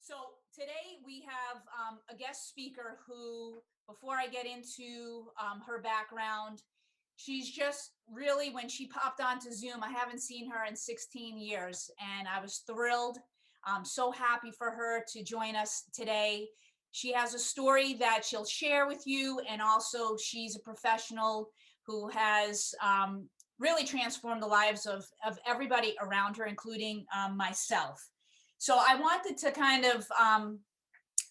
So today we have a guest speaker who, before I get into her background, she's just really, when she popped onto Zoom, I haven't seen her in 16 years, and I was thrilled. I'm so happy for her to join us today. She has a story that she'll share with you, and also she's a professional who has really transformed the lives of everybody around her, including myself. So I wanted to kind of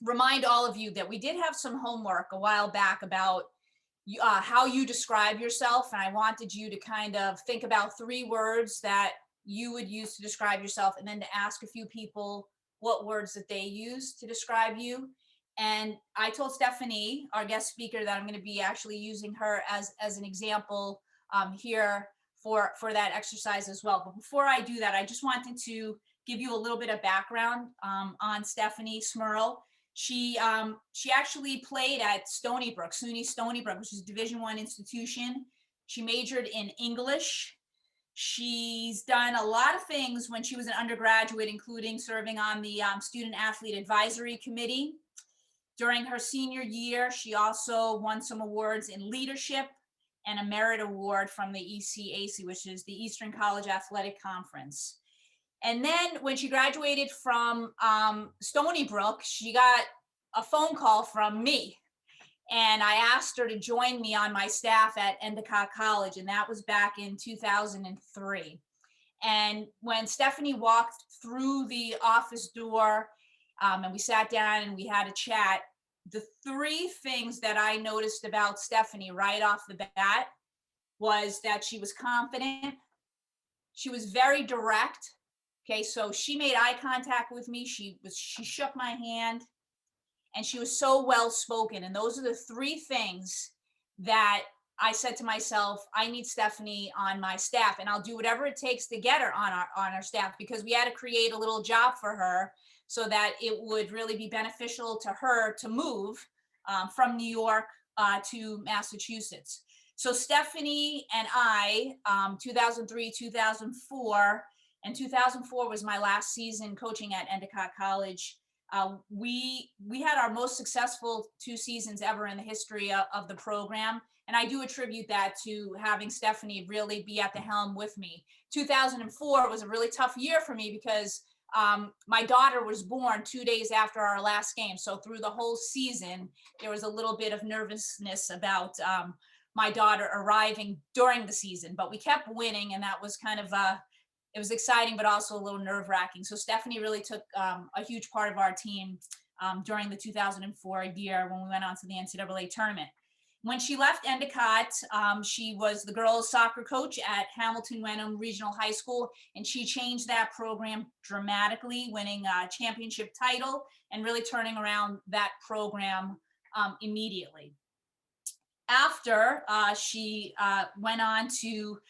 remind all of you that we did have some homework a while back about how you describe yourself. And I wanted you to kind of think about 3 words that you would use to describe yourself, and then to ask a few people what words that they use to describe you. And I told Stephanie, our guest speaker, that I'm going to be actually using her as an example here for that exercise as well. But before I do that, I just wanted to give you a little bit of background on Stephanie Smyrl. She actually played at Stony Brook, SUNY Stony Brook, which is a Division I institution. She majored in English. She's done a lot of things when she was an undergraduate, including serving on the Student Athlete Advisory Committee. During her senior year, she also won some awards in leadership and a merit award from the ECAC, which is the Eastern College Athletic Conference. And then when she graduated from Stony Brook, she got a phone call from me. And I asked her to join me on my staff at Endicott College. And that was back in 2003. And when Stephanie walked through the office door and we sat down and we had a chat, the 3 things that I noticed about Stephanie right off the bat was that she was confident. She was very direct. Okay, so she made eye contact with me. She shook my hand, and she was so well spoken. And those are the 3 things that I said to myself, I need Stephanie on my staff, and I'll do whatever it takes to get her on our staff, because we had to create a little job for her so that it would really be beneficial to her to move from New York to Massachusetts. So Stephanie and I, 2003, 2004, and 2004 was my last season coaching at Endicott College. We had our most successful 2 seasons ever in the history of the program. And I do attribute that to having Stephanie really be at the helm with me. 2004 was a really tough year for me because my daughter was born 2 days after our last game. So through the whole season, there was a little bit of nervousness about my daughter arriving during the season, but we kept winning, and that was kind of it was exciting, but also a little nerve-wracking. So Stephanie really took a huge part of our team during the 2004 year when we went on to the NCAA tournament. When she left Endicott, she was the girls' soccer coach at Hamilton Wenham Regional High School, and she changed that program dramatically, winning a championship title and really turning around that program immediately. After she went on to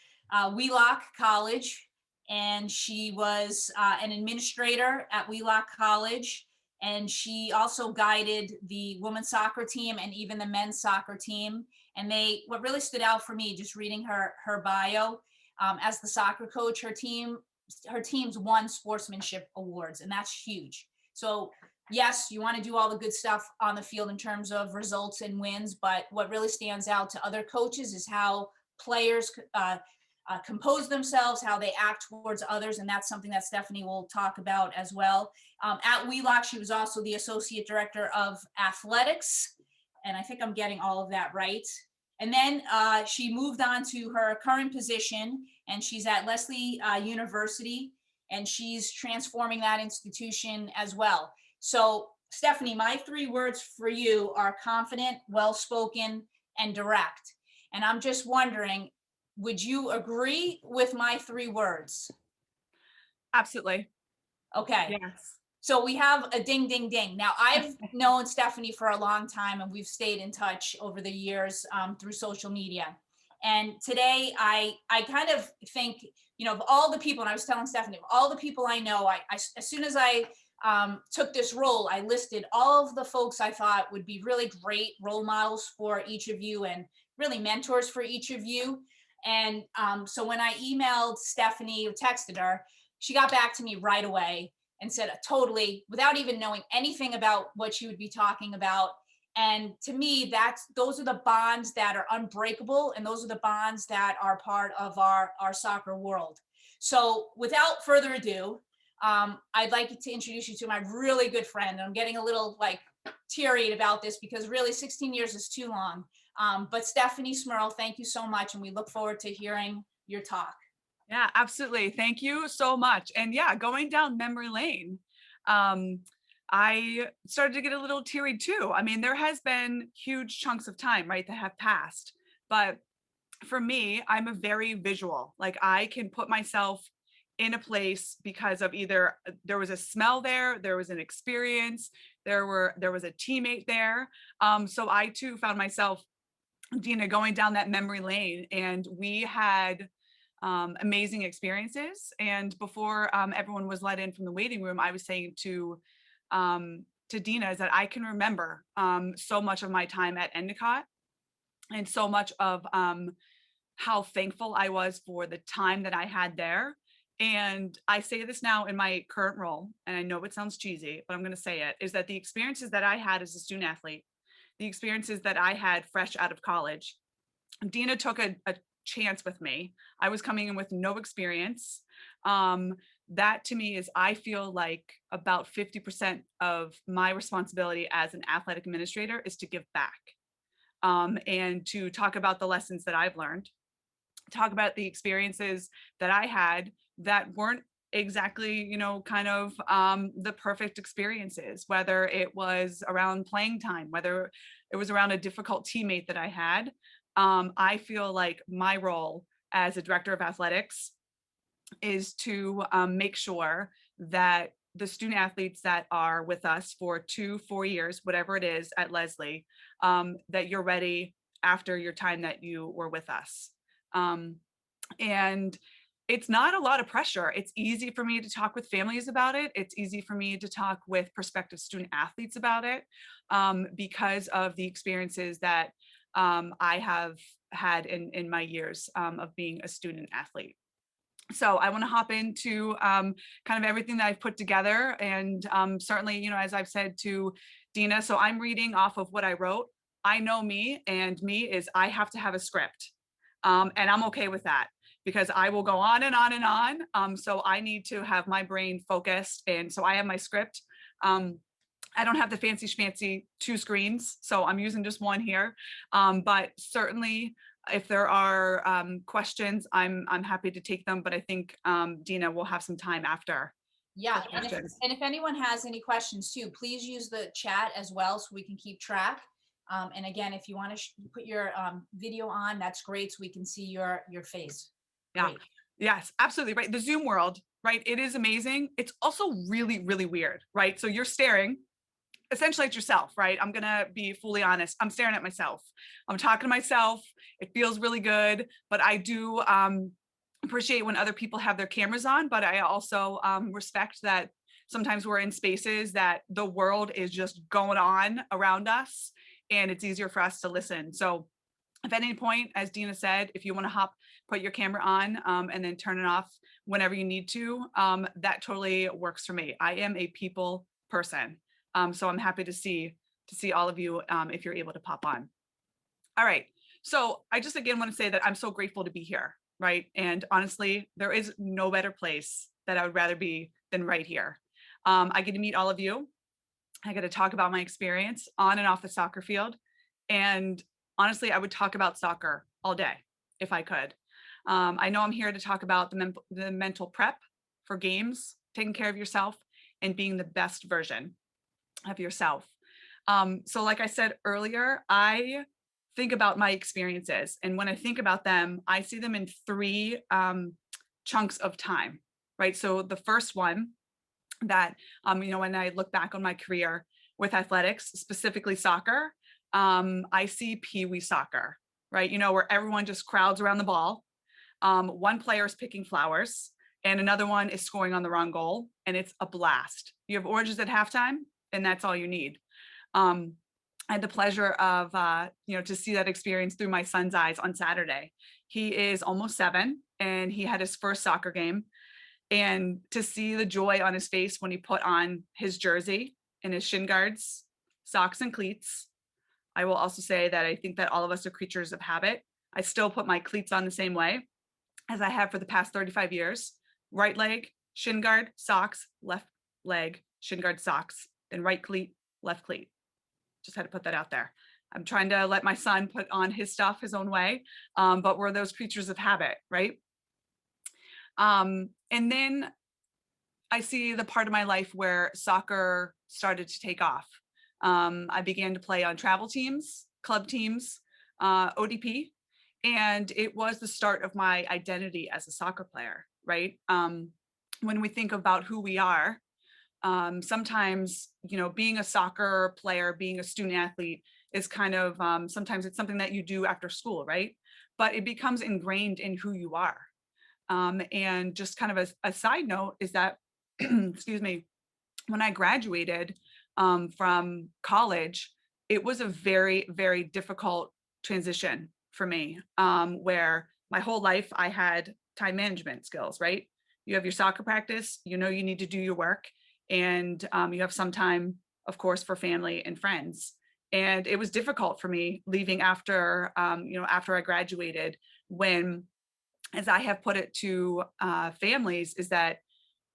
Wheelock College, and she was an administrator at Wheelock College, and she also guided the women's soccer team and even the men's soccer team. And what really stood out for me, just reading her bio, as the soccer coach, her teams won sportsmanship awards, and that's huge. So yes, you want to do all the good stuff on the field in terms of results and wins, but what really stands out to other coaches is how players compose themselves, how they act towards others, and that's something that Stephanie will talk about as well. At Wheelock, she was also the associate director of athletics, and I think I'm getting all of that right. And then she moved on to her current position, and she's at Lesley University, and she's transforming that institution as well. So Stephanie, my 3 words for you are confident, well-spoken, and direct. And I'm just wondering, would you agree with my 3 words? Absolutely. Okay. Yes. So we have a ding, ding, ding. Now, I've known Stephanie for a long time, and we've stayed in touch over the years through social media. And today I kind of think, of all the people, and I was telling Stephanie, of all the people I know, I as soon as I took this role, I listed all of the folks I thought would be really great role models for each of you and really mentors for each of you. And so when I emailed Stephanie or texted her, she got back to me right away. and said totally, without even knowing anything about what she would be talking about. And to me, those are the bonds that are unbreakable, and those are the bonds that are part of our soccer world. So without further ado, I'd like to introduce you to my really good friend. I'm getting a little like teary about this because really 16 years is too long. But Stephanie Smyrl, thank you so much. And we look forward to hearing your talk. Yeah, absolutely. Thank you so much. And yeah, going down memory lane, I started to get a little teary too. I mean, there has been huge chunks of time, right, that have passed. But for me, I'm a very visual. Like I can put myself in a place because of either there was a smell there was an experience, there was a teammate there. So I too found myself, Dina, going down that memory lane, and we had amazing experiences. And before everyone was let in from the waiting room, I was saying to Dina is that I can remember so much of my time at Endicott, and so much of how thankful I was for the time that I had there. And I say this now in my current role, and I know it sounds cheesy, but I'm going to say it, is that the experiences that I had as a student athlete, the experiences that I had fresh out of college, Dina took a chance with me. I was coming in with no experience. That to me is, I feel like about 50% of my responsibility as an athletic administrator is to give back, and to talk about the lessons that I've learned, talk about the experiences that I had that weren't exactly, kind of the perfect experiences, whether it was around playing time, whether it was around a difficult teammate that I had. I feel like my role as a director of athletics is to make sure that the student athletes that are with us for 2-4 years, whatever it is at Lesley, that you're ready after your time that you were with us. And it's not a lot of pressure. It's easy for me to talk with families about it. It's easy for me to talk with prospective student athletes about it, because of the experiences that I have had in my years of being a student athlete. So I want to hop into kind of everything that I've put together. And certainly, as I've said to Dina, so I'm reading off of what I wrote. I know me, and me is I have to have a script. And I'm okay with that, because I will go on and on and on. So I need to have my brain focused. And so I have my script. I don't have the fancy schmancy 2 screens, so I'm using just one here. But certainly, if there are questions, I'm happy to take them. But I think Dina will have some time after. Yeah, and if anyone has any questions too, please use the chat as well so we can keep track. And again, if you want to put your video on, that's great, so we can see your face. Yeah. Great. Yes, absolutely. Right. The Zoom world, right? It is amazing. It's also really, really weird, right? So you're staring essentially at yourself, right? I'm going to be fully honest. I'm staring at myself. I'm talking to myself. It feels really good, but I do appreciate when other people have their cameras on, but I also respect that sometimes we're in spaces that the world is just going on around us, and it's easier for us to listen. So if at any point, as Dina said, if you want to put your camera on and then turn it off whenever you need to, that totally works for me. I am a people person. So I'm happy to see all of you if you're able to pop on. All right. So I just again want to say that I'm so grateful to be here, right? And honestly, there is no better place that I would rather be than right here. I get to meet all of you. I get to talk about my experience on and off the soccer field. And honestly, I would talk about soccer all day if I could. I know I'm here to talk about the mental prep for games, taking care of yourself, and being the best version of yourself. So like I said earlier, I think about my experiences. And when I think about them, I see them in 3 chunks of time, right? So the first one that, when I look back on my career with athletics, specifically soccer, I see Pee Wee soccer, right? Where everyone just crowds around the ball. One player is picking flowers and another one is scoring on the wrong goal, and it's a blast. You have oranges at halftime, and that's all you need. I had the pleasure of, to see that experience through my son's eyes on Saturday. He is almost 7, and he had his first soccer game. And to see the joy on his face when he put on his jersey and his shin guards, socks, and cleats. I will also say that I think that all of us are creatures of habit. I still put my cleats on the same way as I have for the past 35 years. Right leg, shin guard, socks, left leg, shin guard, socks, then right cleat, left cleat. Just had to put that out there. I'm trying to let my son put on his stuff his own way, but we're those creatures of habit, right? And then I see the part of my life where soccer started to take off. I began to play on travel teams, club teams, ODP, and it was the start of my identity as a soccer player, right? When we think about who we are, sometimes, being a soccer player, being a student athlete is kind of, sometimes it's something that you do after school, right? But it becomes ingrained in who you are. And just kind of a side note is that, excuse me, when I graduated from college, it was a very, very difficult transition for me, where my whole life I had time management skills, right? You have your soccer practice, you need to do your work, and you have some time, of course, for family and friends. And it was difficult for me leaving after, after I graduated, when, as I have put it to families, is that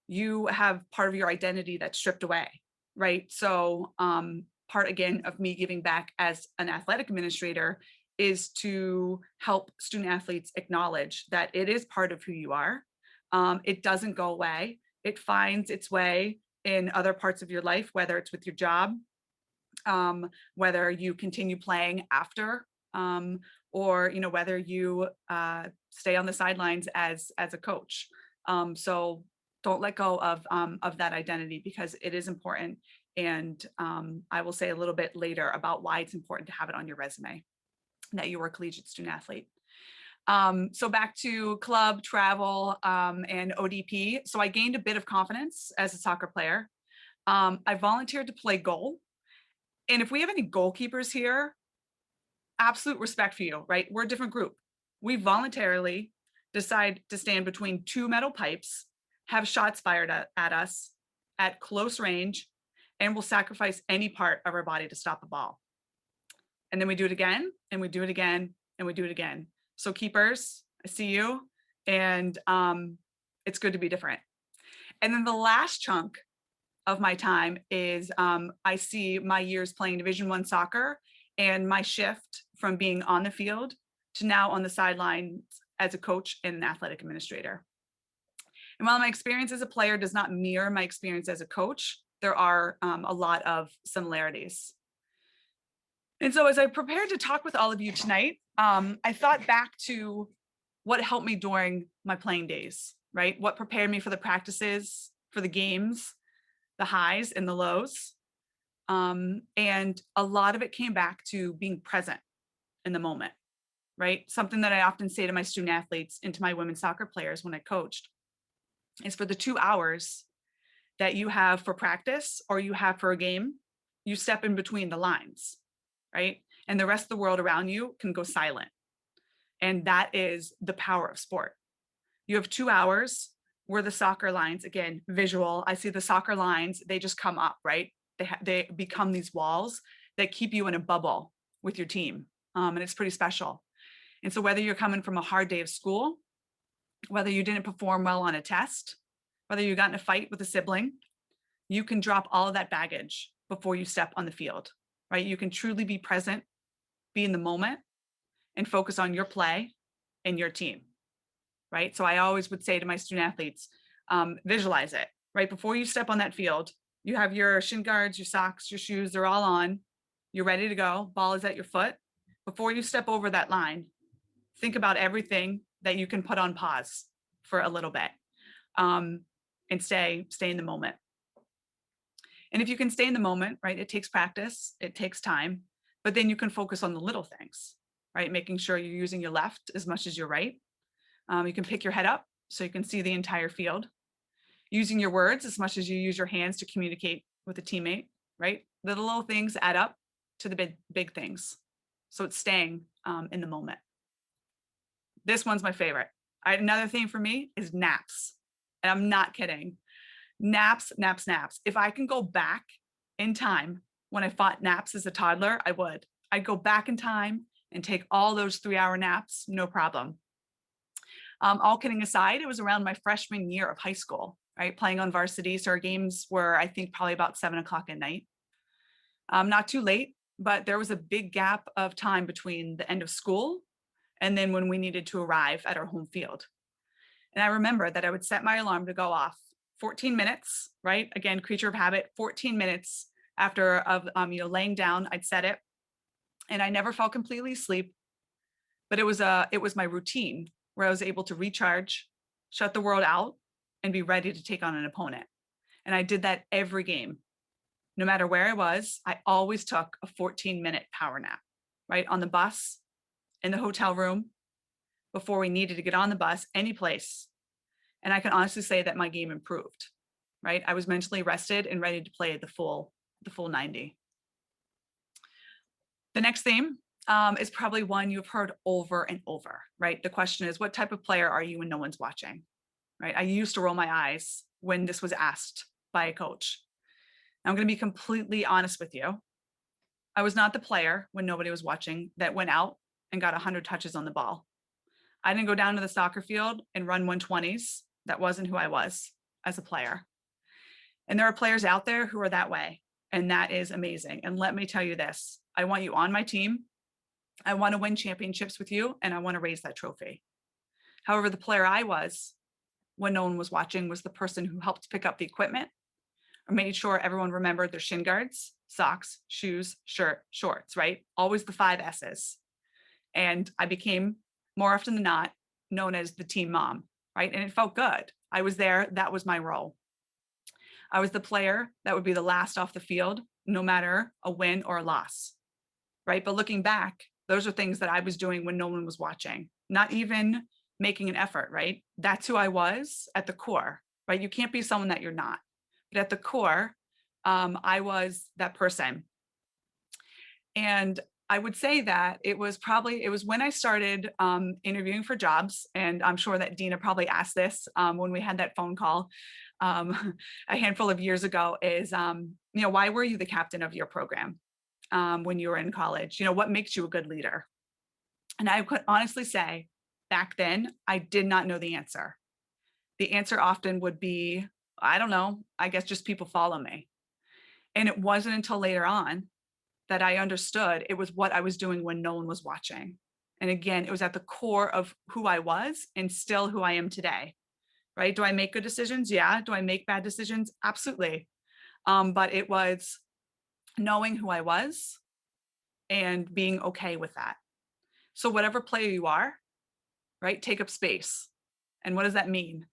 you have part of your identity that's stripped away, right? So part again of me giving back as an athletic administrator is to help student athletes acknowledge that it is part of who you are. It doesn't go away. It finds its way in other parts of your life, whether it's with your job, whether you continue playing after, or whether you stay on the sidelines as a coach. So don't let go of that identity, because it is important. And I will say a little bit later about why it's important to have it on your resume that you were a collegiate student athlete. So back to club, travel, and ODP. So I gained a bit of confidence as a soccer player. I volunteered to play goal. And if we have any goalkeepers here, absolute respect for you, right? We're a different group. We voluntarily decide to stand between two metal pipes, have shots fired at us at close range, and we'll sacrifice any part of our body to stop a ball. And then we do it again, and we do it again, and we do it again. So keepers, I see you, and it's good to be different. And then the last chunk of my time is I see my years playing Division I soccer and my shift from being on the field to now on the sidelines as a coach and an athletic administrator. And while my experience as a player does not mirror my experience as a coach, there are a lot of similarities. And so as I prepared to talk with all of you tonight, I thought back to what helped me during my playing days, right? What prepared me for the practices, for the games, the highs and the lows. And a lot of it came back to being present in the moment, right? Something that I often say to my student athletes and to my women's soccer players when I coached is, for the 2 hours that you have for practice or you have for a game, you step in between the lines, right? And the rest of the world around you can go silent. And that is the power of sport. You have 2 hours where the soccer lines, again, visual, I see the soccer lines, they just come up, right? They become these walls that keep you in a bubble with your team. And it's pretty special. And so whether you're coming from a hard day of school, whether you didn't perform well on a test, whether you got in a fight with a sibling, you can drop all of that baggage before you step on the field, right? You can truly be present, be in the moment, and focus on your play and your team, right? So I always would say to my student athletes, visualize it, right? Before you step on that field, you have your shin guards, your socks, your shoes, they're all on. You're ready to go. Ball is at your foot. Before you step over that line, think about everything that you can put on pause for a little bit, and stay in the moment. And if you can stay in the moment, right, it takes practice, it takes time, but then you can focus on the little things, right? Making sure you're using your left as much as your right. You can pick your head up so you can see the entire field. Using your words as much as you use your hands to communicate with a teammate, right? The little things add up to the big things. So it's staying in the moment. This one's my favorite. Another thing for me is naps. And I'm not kidding. Naps, naps, naps. If I can go back in time when I fought naps as a toddler, I would. I'd go back in time and take all those 3-hour naps, no problem. All kidding aside, it was around my freshman year of high school, right? Playing on varsity. So our games were, I think, probably about 7 o'clock at night. Not too late, but there was a big gap of time between the end of school and then when we needed to arrive at our home field. And I remember that I would set my alarm to go off 14 minutes, right? Again, creature of habit, 14 minutes after laying down, I'd set it. And I never fell completely asleep, but it was my routine where I was able to recharge, shut the world out, and be ready to take on an opponent. And I did that every game. No matter where I was, I always took a 14-minute power nap, right? On the bus, in the hotel room, before we needed to get on the bus, any place. And I can honestly say that my game improved, right? I was mentally rested and ready to play the full 90. The next theme is probably one you've heard over and over, right? The question is, what type of player are you when no one's watching, right? I used to roll my eyes when this was asked by a coach. I'm going to be completely honest with you. I was not the player when nobody was watching that went out and got 100 touches on the ball. I didn't go down to the soccer field and run 120s. That wasn't who I was as a player. And there are players out there who are that way. And that is amazing. And let me tell you this, I want you on my team. I want to win championships with you, and I want to raise that trophy. However, the player I was when no one was watching was the person who helped pick up the equipment or made sure everyone remembered their shin guards, socks, shoes, shirt, shorts, right? Always the 5 S's. And I became, more often than not, known as the team mom, right? And it felt good. I was there. That was my role. I was the player that would be the last off the field, no matter a win or a loss, right? But looking back, those are things that I was doing when no one was watching, not even making an effort, right? That's who I was at the core, right? You can't be someone that you're not. But at the core, I was that person. And I would say that it was when I started interviewing for jobs, and I'm sure that Dina probably asked this when we had that phone call a handful of years ago, is, why were you the captain of your program when you were in college? What makes you a good leader? And I could honestly say back then, I did not know the answer. The answer often would be, I don't know, I guess just people follow me. And it wasn't until later on that I understood it was what I was doing when no one was watching. And again, it was at the core of who I was and still who I am today, right? Do I make good decisions? Yeah. Do I make bad decisions? Absolutely. But it was knowing who I was and being okay with that. So whatever player you are, right, take up space. And what does that mean,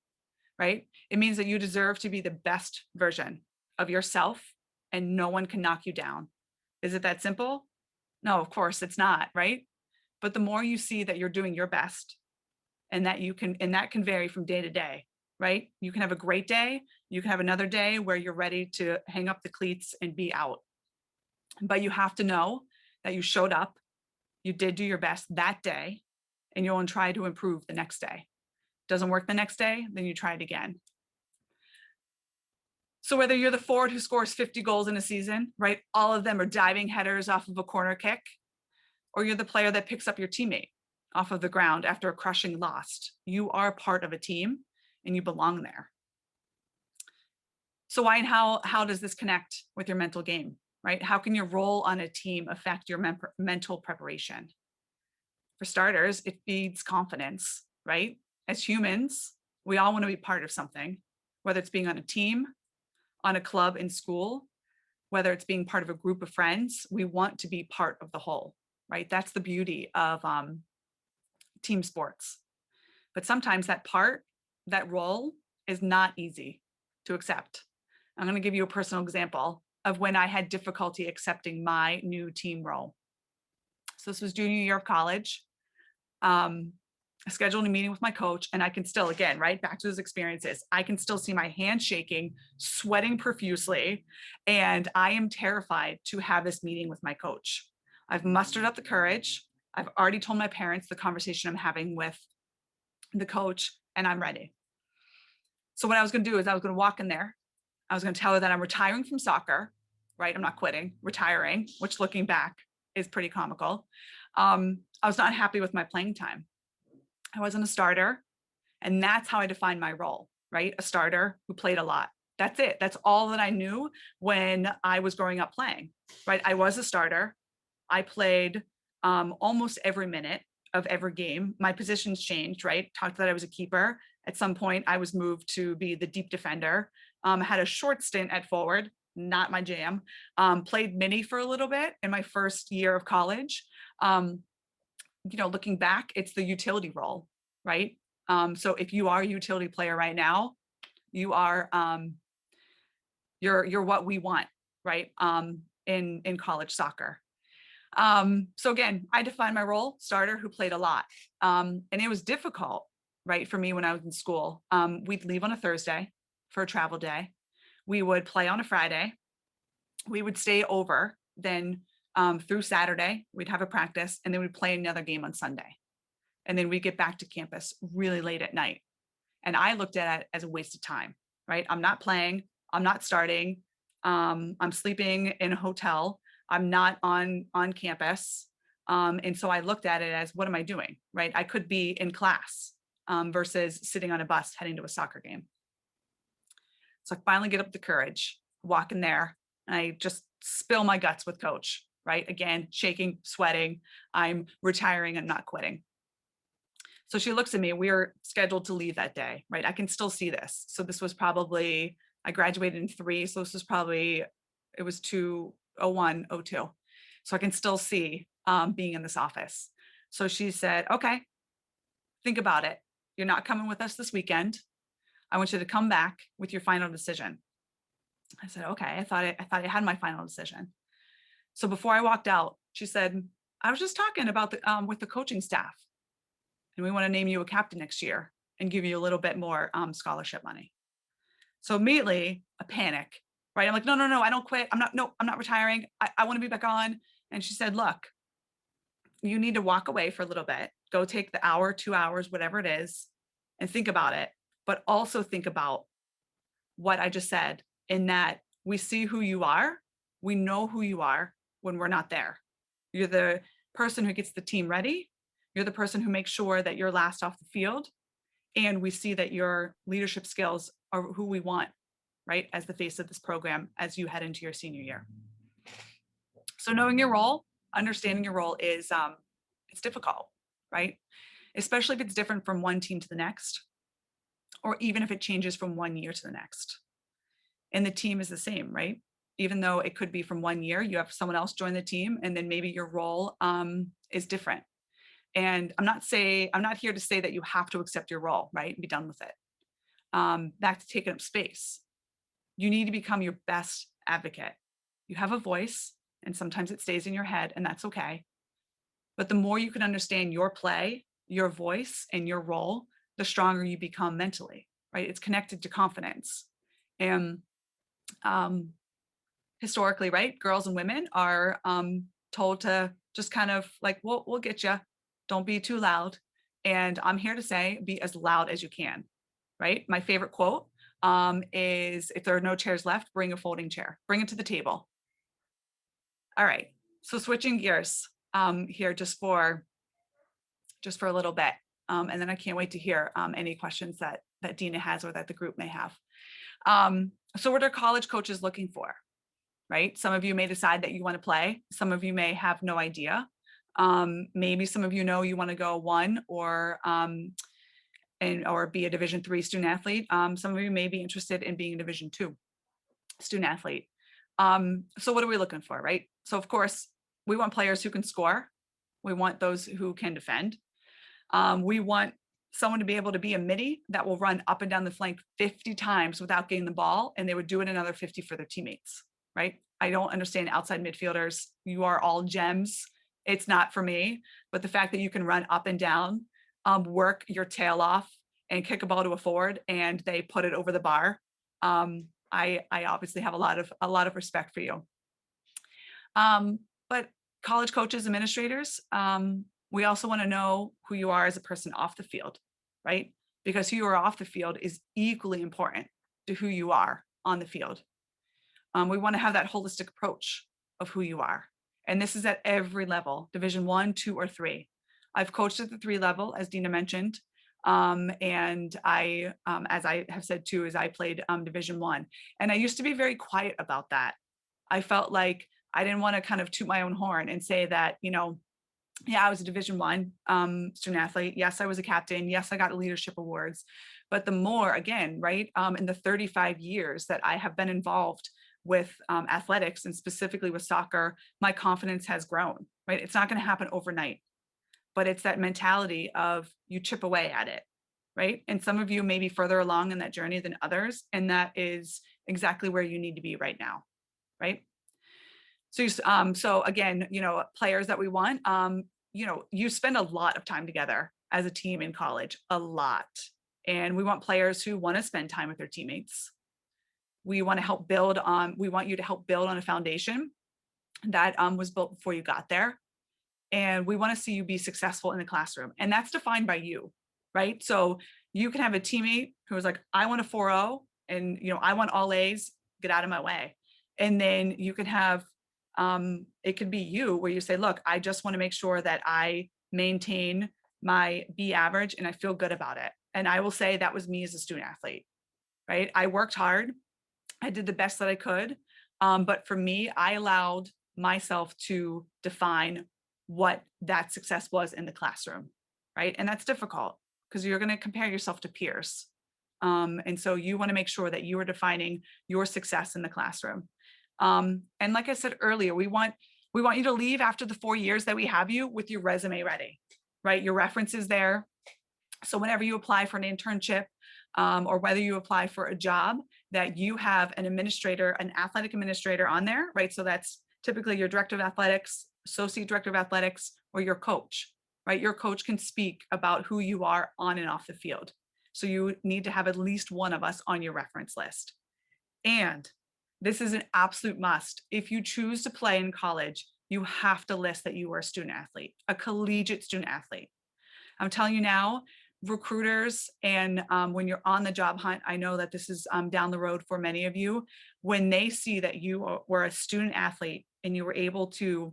right? It means that you deserve to be the best version of yourself and no one can knock you down. Is it that simple? No, of course it's not, right? But the more you see that you're doing your best and that can vary from day to day, right? You can have a great day. You can have another day where you're ready to hang up the cleats and be out. But you have to know that you showed up, you did do your best that day, and you'll try to improve the next day. Doesn't work the next day, then you try it again. So whether you're the forward who scores 50 goals in a season, right? All of them are diving headers off of a corner kick, or you're the player that picks up your teammate off of the ground after a crushing loss. You are part of a team and you belong there. So why and how does this connect with your mental game, right? How can your role on a team affect your mental preparation? For starters, it feeds confidence, right? As humans, we all want to be part of something, whether it's being on a team, on a club in school, whether it's being part of a group of friends. We want to be part of the whole, right? That's the beauty of team sports. But sometimes that role is not easy to accept. I'm going to give you a personal example of when I had difficulty accepting my new team role. So this was junior year of college. I scheduled a meeting with my coach, and I can still, again, right back to those experiences, I can still see my hands shaking, sweating profusely, and I am terrified to have this meeting with my coach. I've mustered up the courage. I've already told my parents the conversation I'm having with the coach, and I'm ready. So what I was going to do is I was going to walk in there. I was going to tell her that I'm retiring from soccer, right? I'm not quitting, retiring, which looking back is pretty comical. I was not happy with my playing time. I wasn't a starter. And that's how I defined my role, right? A starter who played a lot. That's it. That's all that I knew when I was growing up playing, right? I was a starter. I played almost every minute of every game. My positions changed, right? Talked that I was a keeper. At some point, I was moved to be the deep defender. I had a short stint at forward, not my jam. Played mini for a little bit in my first year of college. Looking back, it's the utility role, right? So if you are a utility player right now, you are you're what we want, right? In college soccer. So again, I defined my role, starter who played a lot. And it was difficult, right, for me when I was in school. We'd leave on a Thursday for a travel day. We would play on a Friday. We would stay over then through Saturday. We'd have a practice, and then we'd play another game on Sunday. And then we get back to campus really late at night. And I looked at it as a waste of time, right? I'm not playing, I'm not starting, I'm sleeping in a hotel, I'm not on campus. And so I looked at it as, what am I doing, right? I could be in class versus sitting on a bus heading to a soccer game. So I finally get up the courage, walk in there, and I just spill my guts with coach, right? Again, shaking, sweating, I'm retiring and not quitting. So she looks at me, we were scheduled to leave that day, right? I can still see this. So this was probably, I graduated in 3. So this was probably, it was 201, 02. So I can still see being in this office. So she said, okay, think about it. You're not coming with us this weekend. I want you to come back with your final decision. I said, okay, I thought I had my final decision. So before I walked out, she said, I was just talking about with the coaching staff, and we want to name you a captain next year and give you a little bit more scholarship money. So immediately a panic, right? I'm like, no, I don't quit. I'm not retiring. I want to be back on. And she said, look, you need to walk away for a little bit, go take the hour, 2 hours, whatever it is, and think about it. But also think about what I just said, in that we see who you are. We know who you are when we're not there. You're the person who gets the team ready. You're the person who makes sure that you're last off the field. And we see that your leadership skills are who we want, right, as the face of this program as you head into your senior year. So knowing your role, understanding your role is it's difficult, right? Especially if it's different from one team to the next, or even if it changes from one year to the next. And the team is the same, right? Even though it could be from one year, you have someone else join the team, and then maybe your role is different. And I'm not here to say that you have to accept your role, right? And be done with it. That's taking up space. You need to become your best advocate. You have a voice, and sometimes it stays in your head, and that's okay. But the more you can understand your play, your voice, and your role, the stronger you become mentally, right? It's connected to confidence. And historically, right, girls and women are told to just kind of like, we'll get you. Don't be too loud. And I'm here to say, be as loud as you can, right? My favorite quote is, if there are no chairs left, bring a folding chair, bring it to the table. All right, so switching gears here just for a little bit. And then I can't wait to hear any questions that Dina has or that the group may have. So what are college coaches looking for, right? Some of you may decide that you want to play. Some of you may have no idea. Maybe some of you know you want to go 1 or be a Division III student athlete. Some of you may be interested in being a Division II student athlete. So what are we looking for, right? So of course, we want players who can score. We want those who can defend. We want someone to be able to be a midi that will run up and down the flank 50 times without getting the ball, and they would do it another 50 for their teammates, right? I don't understand outside midfielders. You are all gems. It's not for me, but the fact that you can run up and down, work your tail off and kick a ball to a forward and they put it over the bar. I obviously have a lot of respect for you. But college coaches, administrators, we also want to know who you are as a person off the field, right? because who you are off the field is equally important to who you are on the field. We want to have that holistic approach of who you are. And this is at every level, Division 1, 2, or 3. I've coached at the 3 level, as Dina mentioned. And I, as I have said too, is I played Division 1. And I used to be very quiet about that. I felt like I didn't want to kind of toot my own horn and say that, yeah, I was a Division 1 student athlete. Yes, I was a captain. Yes, I got leadership awards. But the more, again, right, in the 35 years that I have been involved with athletics, and specifically with soccer, my confidence has grown, right? It's not going to happen overnight, but it's that mentality of you chip away at it, right? And some of you may be further along in that journey than others, and that is exactly where you need to be right now, right? So again, players that we want, you spend a lot of time together as a team in college, a lot. And we want players who want to spend time with their teammates. We want you to help build on a foundation that was built before you got there. And we want to see you be successful in the classroom. And that's defined by you, right? So you can have a teammate who is like, I want a 4.0 and, I want all A's, get out of my way. And then you can have, it could be you where you say, look, I just want to make sure that I maintain my B average and I feel good about it. And I will say that was me as a student athlete, right? I worked hard. I did the best that I could. But for me, I allowed myself to define what that success was in the classroom, right? And that's difficult because you're going to compare yourself to peers. And so you want to make sure that you are defining your success in the classroom. And like I said earlier, we want you to leave after the 4 years that we have you with your resume ready, right? Your references there. So whenever you apply for an internship, or whether you apply for a job, that you have an athletic administrator on there, right? So that's typically your director of athletics, associate director of athletics, or your coach, right? Your coach can speak about who you are on and off the field. So you need to have at least one of us on your reference list. And this is an absolute must. If you choose to play in college, you have to list that you are a student athlete, a collegiate student athlete. I'm telling you now, recruiters, and when you're on the job hunt, I know that this is down the road for many of you, when they see that you were a student athlete and you were able to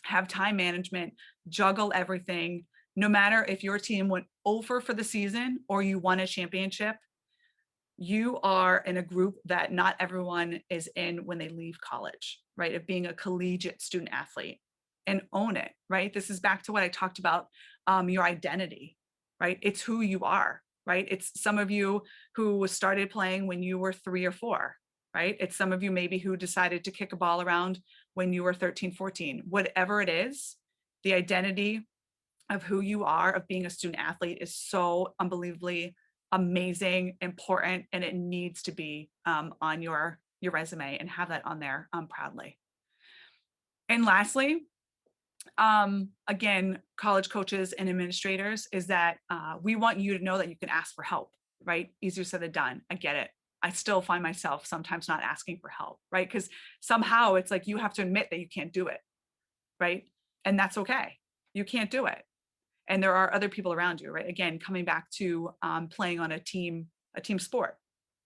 have time management, juggle everything, no matter if your team went over for the season or you won a championship, you are in a group that not everyone is in when they leave college, right? Of being a collegiate student athlete, and own it, right? This is back to what I talked about, your identity, right? It's who you are, right? It's some of you who started playing when you were 3 or 4, right? It's some of you maybe who decided to kick a ball around when you were 13, 14, whatever it is, the identity of who you are, of being a student athlete, is so unbelievably amazing, important, and it needs to be on your resume, and have that on there proudly. And lastly, again, college coaches and administrators, is that we want you to know that you can ask for help, right? Easier said than done. I get it. I still find myself sometimes not asking for help, right? Because somehow it's like you have to admit that you can't do it, right? And that's okay. You can't do it. And there are other people around you, right? Again, coming back to playing on a team sport,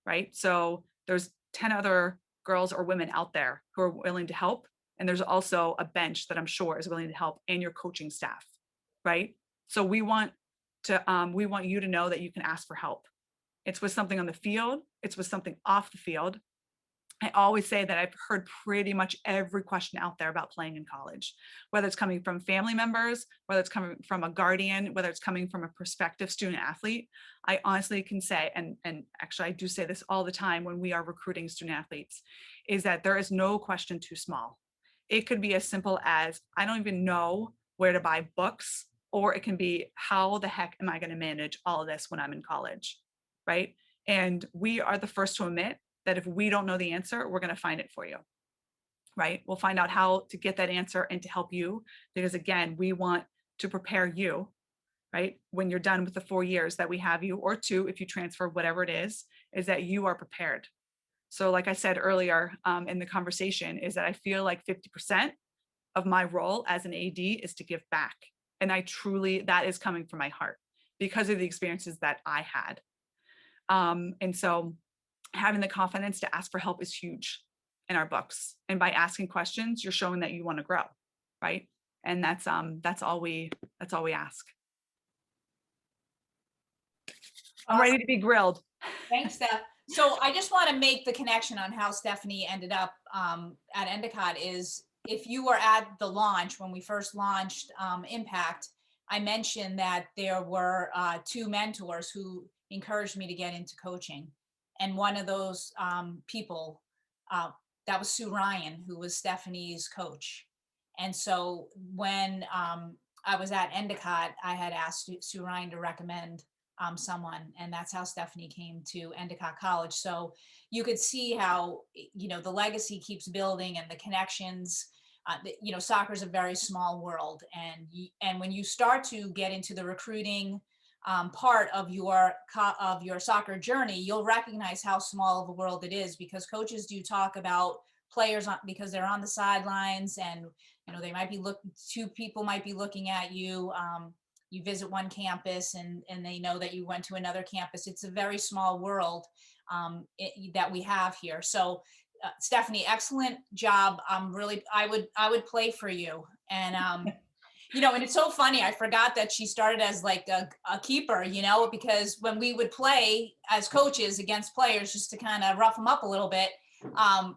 right? So there's 10 other girls or women out there who are willing to help. And there's also a bench that I'm sure is willing to help, and your coaching staff, right? So we want you to know that you can ask for help. It's with something on the field. It's with something off the field. I always say that I've heard pretty much every question out there about playing in college, whether it's coming from family members, whether it's coming from a guardian, whether it's coming from a prospective student athlete. I honestly can say, and actually I do say this all the time when we are recruiting student athletes, is that there is no question too small. It could be as simple as, I don't even know where to buy books, or it can be, how the heck am I going to manage all of this when I'm in college, right? And we are the first to admit that if we don't know the answer, we're going to find it for you, right? We'll find out how to get that answer and to help you, because again, we want to prepare you, right? When you're done with the 4 years that we have you, or 2, if you transfer, whatever it is that you are prepared. So like I said earlier in the conversation, is that I feel like 50% of my role as an AD is to give back. And I truly, that is coming from my heart. because of the experiences that I had. And so having the confidence to ask for help is huge in our books. And by asking questions, you're showing that you want to grow, right? And that's all we ask. I'm ready to be grilled. Thanks, Steph. So I just want to make the connection on how Stephanie ended up at Endicott is if you were at the launch, when we first launched Impact, I mentioned that there were 2 mentors who encouraged me to get into coaching. And one of those people, that was Sue Ryan, who was Stephanie's coach. And so when I was at Endicott, I had asked Sue Ryan to recommend someone, and that's how Stephanie came to Endicott College. So you could see how, the legacy keeps building and the connections. Soccer is a very small world, and when you start to get into the recruiting part of your soccer journey, you'll recognize how small of a world it is, because coaches do talk about players because they're on the sidelines, and they might be 2 people might be looking at you. You visit one campus and they know that you went to another campus. It's a very small world that we have here. So Stephanie, excellent job. I would play for you. And, and it's so funny. I forgot that she started as like a keeper, because when we would play as coaches against players, just to kind of rough them up a little bit,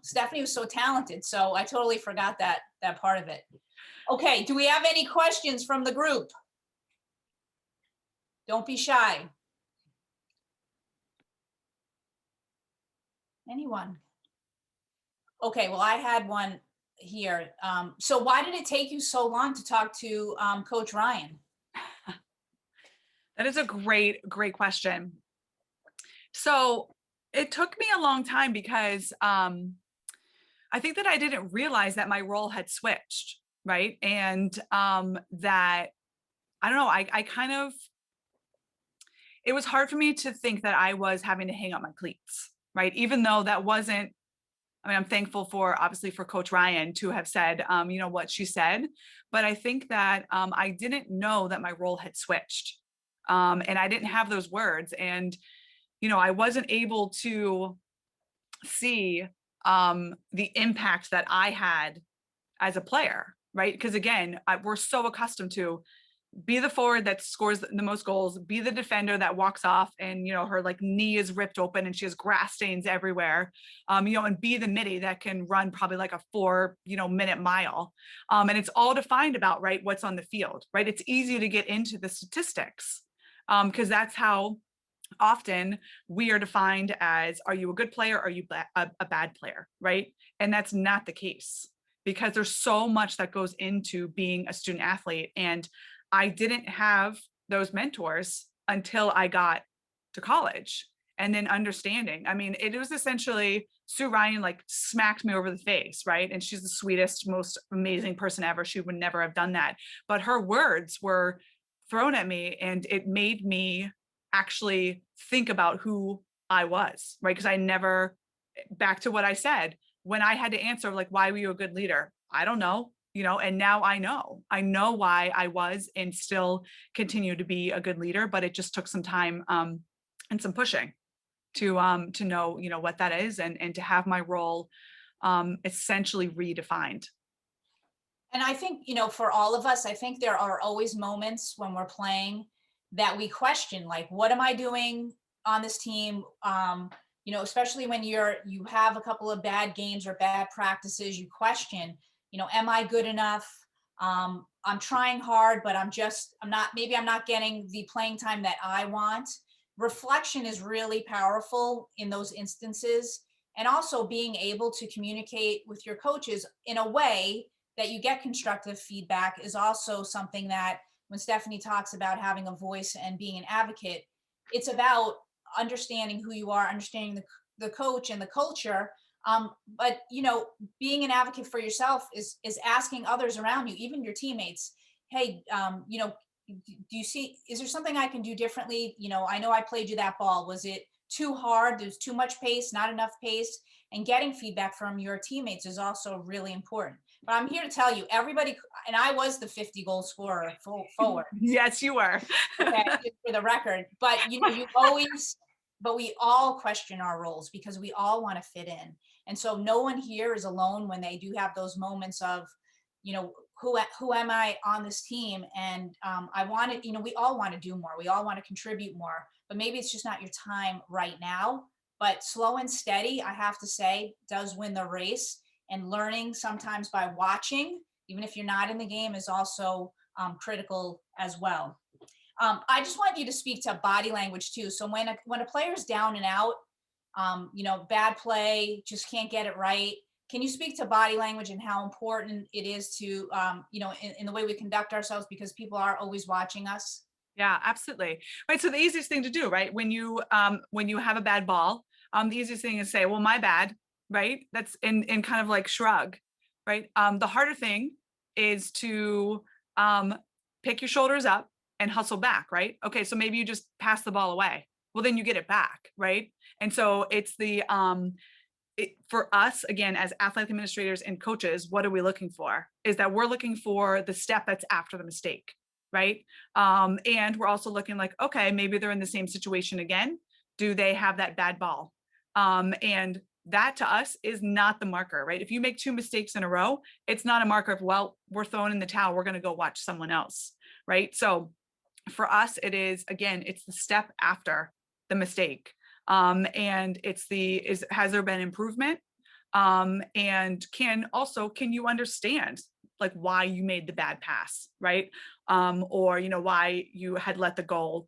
Stephanie was so talented. So I totally forgot that part of it. Okay. Do we have any questions from the group? Don't be shy. Anyone? Okay, well, I had one here. So why did it take you so long to talk to Coach Ryan? That is a great question. So it took me a long time because I think that I didn't realize that my role had switched, right? And that, I don't know, I kind of, it was hard for me to think that I was having to hang up my cleats, right? Even though that wasn't, I'm thankful obviously for Coach Ryan to have said, what she said, but I think that I didn't know that my role had switched. And I didn't have those words. And, I wasn't able to see the impact that I had as a player, right? Because again, we're so accustomed to be the forward that scores the most goals, be the defender that walks off and, her like knee is ripped open and she has grass stains everywhere, and be the midi that can run probably like a 4-minute mile. And it's all defined about, right, what's on the field, right? It's easy to get into the statistics because that's how often we are defined as, are you a good player? Or are you a bad player, right? And that's not the case, because there's so much that goes into being a student athlete. And I didn't have those mentors until I got to college, and then understanding. It was essentially Sue Ryan like smacked me over the face, right? And she's the sweetest, most amazing person ever. She would never have done that. But her words were thrown at me, and it made me actually think about who I was, right? Because I never, back to what I said, when I had to answer, like, why were you a good leader? I don't know. And now I know why I was and still continue to be a good leader, but it just took some time and some pushing to know, what that is, and to have my role essentially redefined. And I think, for all of us, I think there are always moments when we're playing that we question, like, what am I doing on this team? Especially when you have a couple of bad games or bad practices, you question, am I good enough? I'm trying hard, but I'm not getting the playing time that I want. Reflection is really powerful in those instances. And also being able to communicate with your coaches in a way that you get constructive feedback is also something that, when Stephanie talks about having a voice and being an advocate, it's about understanding who you are, understanding the coach and the culture. But being an advocate for yourself is asking others around you, even your teammates, hey, do you see, is there something I can do differently? I know I played you that ball. Was it too hard? There's too much pace, not enough pace? and getting feedback from your teammates is also really important. But I'm here to tell you, everybody, and I was the 50 goal scorer forward. Yes, you were. Okay, just for the record. But you know, but we all question our roles because we all want to fit in. And so no one here is alone when they do have those moments of, you know, who am I on this team? And I want to, you know, we all want to do more. We all want to contribute more, but maybe it's just not your time right now. But slow and steady, I have to say, does win the race. And learning sometimes by watching, even if you're not in the game, is also critical as well. I just want you to speak to body language too. So when a player's down and out, you know, bad play, just can't get it right. Can you speak to body language and how important it is to, you know, in the way we conduct ourselves, because people are always watching us? Yeah, absolutely. Right. So the easiest thing to do, right, when you have a bad ball, the easiest thing is say, well, my bad, right? That's in kind of like shrug, right? The harder thing is to pick your shoulders up and hustle back, right? Okay, so maybe you just pass the ball away. Well, then you get it back, right? And so it's for us, again, as athletic administrators and coaches, what are we looking for? Is that we're looking for the step that's after the mistake, right? And we're also looking like, okay, maybe they're in the same situation again. Do they have that bad ball? And that to us is not the marker, right? If you make 2 mistakes in a row, it's not a marker of, well, we're throwing in the towel, we're going to go watch someone else, right? So for us, it is, again, it's the step after the mistake. And has there been improvement? And can you understand like why you made the bad pass, right? Or, you know, why you had let the goal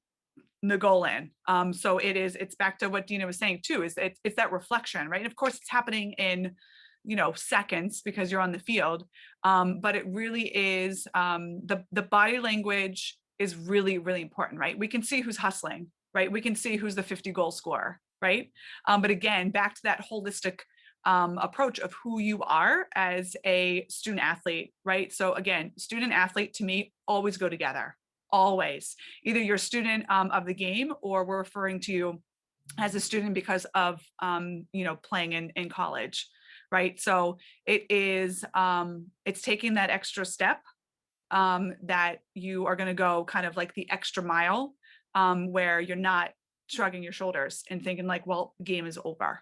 in. So it's back to what Dina was saying too, is it's that reflection, right? And of course it's happening in, you know, seconds because you're on the field. But it really is, the body language is really, really important, right? We can see who's hustling, right? We can see who's the 50 goal scorer, right? But again, back to that holistic approach of who you are as a student athlete, right? So again, student athlete to me always go together, always. Either you're a student of the game, or we're referring to you as a student because of you know, playing in college, right? So it is it's taking that extra step that you are going to go kind of like the extra mile, where you're not shrugging your shoulders and thinking like, well, game is over.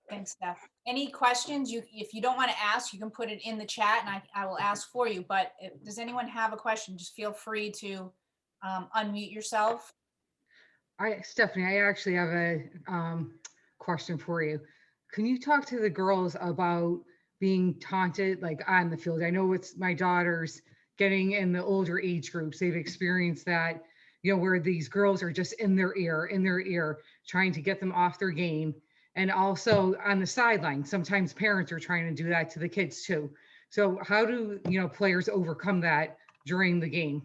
Thanks, Steph. Any questions? If you don't want to ask, you can put it in the chat and I will ask for you. But does anyone have a question? Just feel free to unmute yourself. Stephanie, I actually have a question for you. Can you talk to the girls about being taunted, like on the field? I know it's my daughters getting in the older age groups. They've experienced that, you know, where these girls are just in their ear, trying to get them off their game. And also on the sideline, sometimes parents are trying to do that to the kids too. So how do, you know, players overcome that during the game?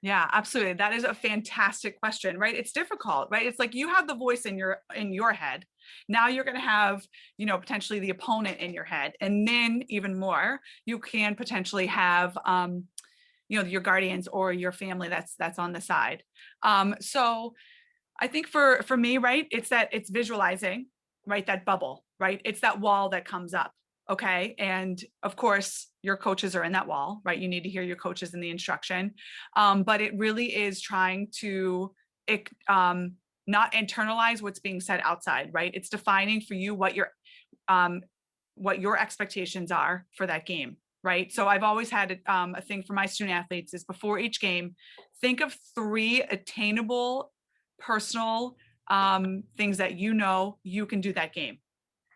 Yeah, absolutely. That is a fantastic question, right? It's difficult, right? It's like you have the voice in your head. Now you're going to have, you know, potentially the opponent in your head. And then even more, you can potentially have, you know, your guardians or your family that's on the side. So I think for me, right, it's visualizing, right? That bubble, right? It's that wall that comes up. Okay. And of course, your coaches are in that wall, right? You need to hear your coaches in the instruction. But it really is trying to not internalize what's being said outside, right? It's defining for you what your expectations are for that game, right? So I've always had a thing for my student athletes is before each game, think of 3 attainable personal things that you know you can do that game.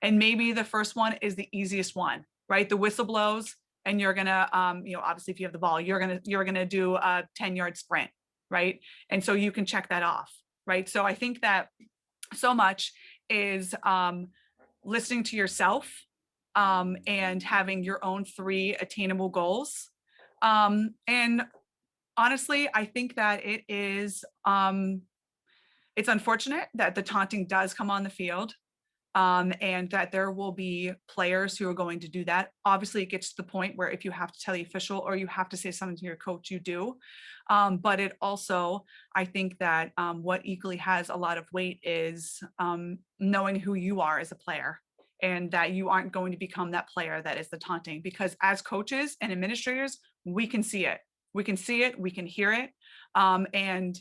And maybe the first one is the easiest one, right? The whistle blows and you're gonna, you know, obviously if you have the ball, you're gonna do a 10-yard sprint, right? And so you can check that off, right? So I think that so much is listening to yourself and having your own 3 attainable goals. And honestly, I think that it is, it's unfortunate that the taunting does come on the field. and that there will be players who are going to do that. Obviously, it gets to the point where if you have to tell the official or you have to say something to your coach, you do. But it also, I think that what equally has a lot of weight is knowing who you are as a player, and that you aren't going to become that player that is the taunting, because as coaches and administrators, we can see it. We can see it, we can hear it. And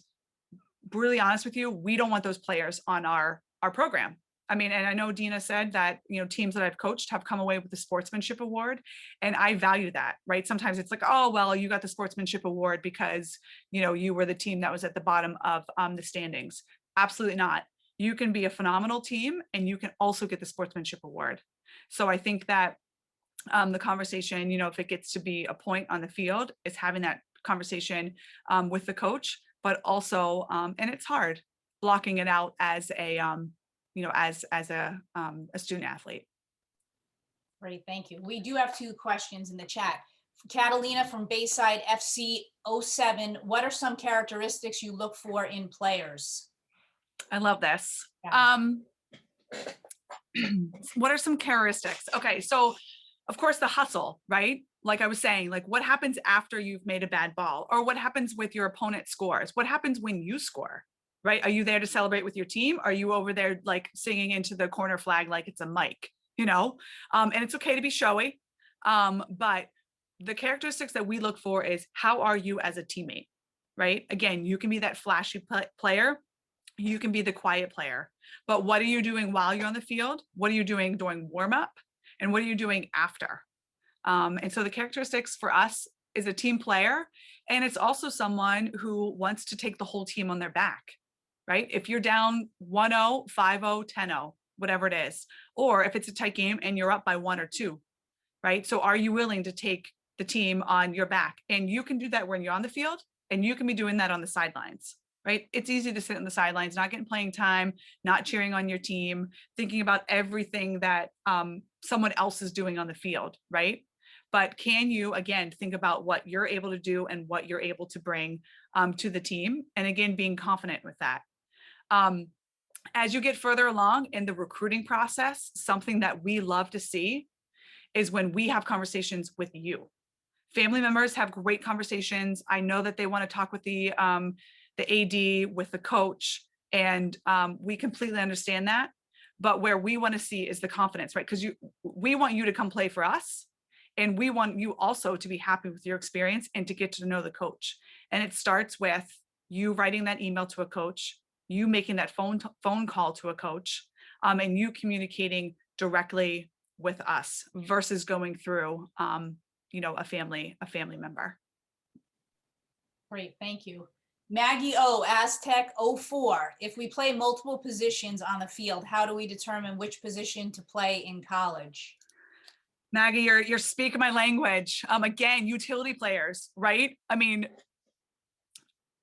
really honest with you, we don't want those players on our program. I mean, and I know Dina said that, you know, teams that I've coached have come away with the sportsmanship award, and I value that, right? Sometimes it's like, oh, well, you got the sportsmanship award because, you know, you were the team that was at the bottom of the standings. Absolutely not. You can be a phenomenal team and you can also get the sportsmanship award. So I think that the conversation, you know, if it gets to be a point on the field, is having that conversation with the coach, but also, and it's hard, blocking it out as a, you know, as a student athlete. Great, thank you. We do have 2 questions in the chat. Catalina from Bayside FC 07, what are some characteristics you look for in players? I love this. Yeah. What are some characteristics? Okay, so of course the hustle, right? Like I was saying, like what happens after you've made a bad ball, or what happens with your opponent scores? What happens when you score, right? Are you there to celebrate with your team? Are you over there like singing into the corner flag like it's a mic, you know? And it's okay to be showy, but the characteristics that we look for is, how are you as a teammate, right? Again, you can be that flashy player, you can be the quiet player, but what are you doing while you're on the field? What are you doing during warm up? And what are you doing after? And so the characteristics for us is a team player, and it's also someone who wants to take the whole team on their back, right? If you're down 1-0, 5-0, 10-0, whatever it is, or if it's a tight game and you're up by 1 or 2, right? So are you willing to take the team on your back? And you can do that when you're on the field, and you can be doing that on the sidelines, right? It's easy to sit on the sidelines, not getting playing time, not cheering on your team, thinking about everything that someone else is doing on the field, right? But can you, again, think about what you're able to do and what you're able to bring to the team? And again, being confident with that. As you get further along in the recruiting process, something that we love to see is when we have conversations with you. Family members have great conversations. I know that they want to talk with the AD, with the coach, and we completely understand that. But where we want to see is the confidence, right? Because we want you to come play for us, and we want you also to be happy with your experience and to get to know the coach. And it starts with you writing that email to a coach, you making that phone call to a coach, and you communicating directly with us versus going through, you know, a family member. Great, thank you. Maggie O, Aztec 04. If we play multiple positions on the field, how do we determine which position to play in college? Maggie, you're speaking my language. Again, utility players, right? I mean,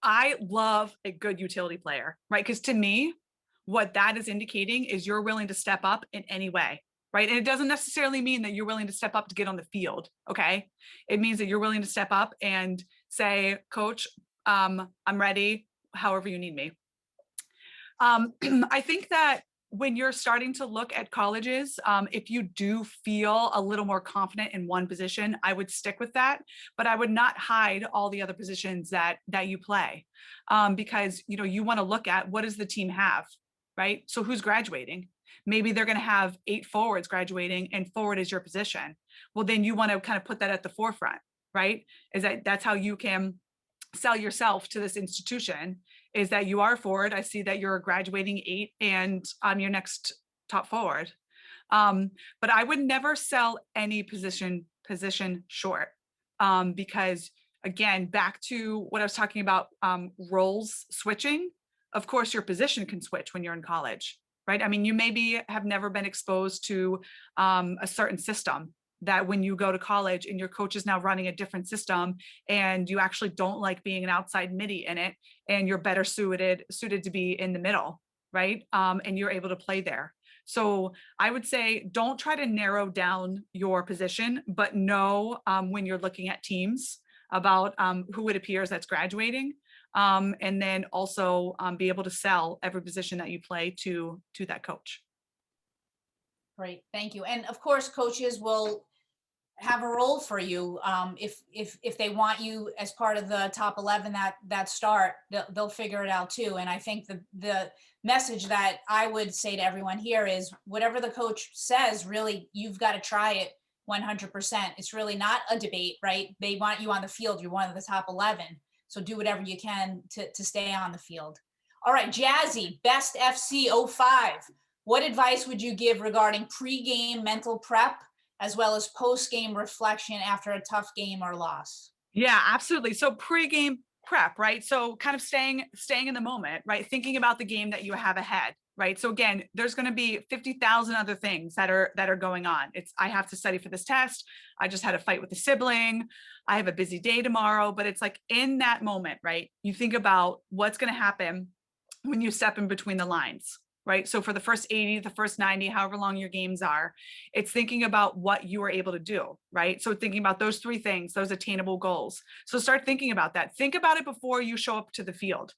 I love a good utility player, right? Because to me, what that is indicating is you're willing to step up in any way, right? And it doesn't necessarily mean that you're willing to step up to get on the field, okay? It means that you're willing to step up and say, Coach, I'm ready, however you need me. I think that when you're starting to look at colleges, if you do feel a little more confident in one position, I would stick with that, but I would not hide all the other positions that you play, because you know, you want to look at what does the team have, right? So who's graduating? Maybe they're going to have 8 forwards graduating, and forward is your position. Well, then you want to kind of put that at the forefront, right? That's how you can sell yourself to this institution, is that you are forward. I see that you're graduating 8 and I'm your next top forward. But I would never sell any position short, because again, back to what I was talking about, roles switching. Of course, your position can switch when you're in college, right? I mean, you maybe have never been exposed to a certain system, that when you go to college and your coach is now running a different system and you actually don't like being an outside midi in it, and you're better suited to be in the middle, right? And you're able to play there. So I would say, don't try to narrow down your position, but know when you're looking at teams about who it appears that's graduating, and then also be able to sell every position that you play to that coach. Great, thank you. And of course, coaches will have a role for you. If they want you as part of the top 11 that start, they'll figure it out too. And I think the message that I would say to everyone here is whatever the coach says, really, you've got to try it 100%. It's really not a debate, right? They want you on the field. You're one of the top 11. So do whatever you can to stay on the field. All right, Jazzy, Best FC 05. What advice would you give regarding pre-game mental prep as well as post-game reflection after a tough game or loss? Yeah, absolutely. So pre-game prep, right? So kind of staying in the moment, right? Thinking about the game that you have ahead, right? So again, there's going to be 50,000 other things that are going on. I have to study for this test. I just had a fight with a sibling. I have a busy day tomorrow, but it's like in that moment, right? You think about what's going to happen when you step in between the lines, right? So for the first 80, the first 90, however long your games are, it's thinking about what you are able to do, right? So thinking about those three things, those attainable goals. So start thinking about that. Think about it before you show up to the field,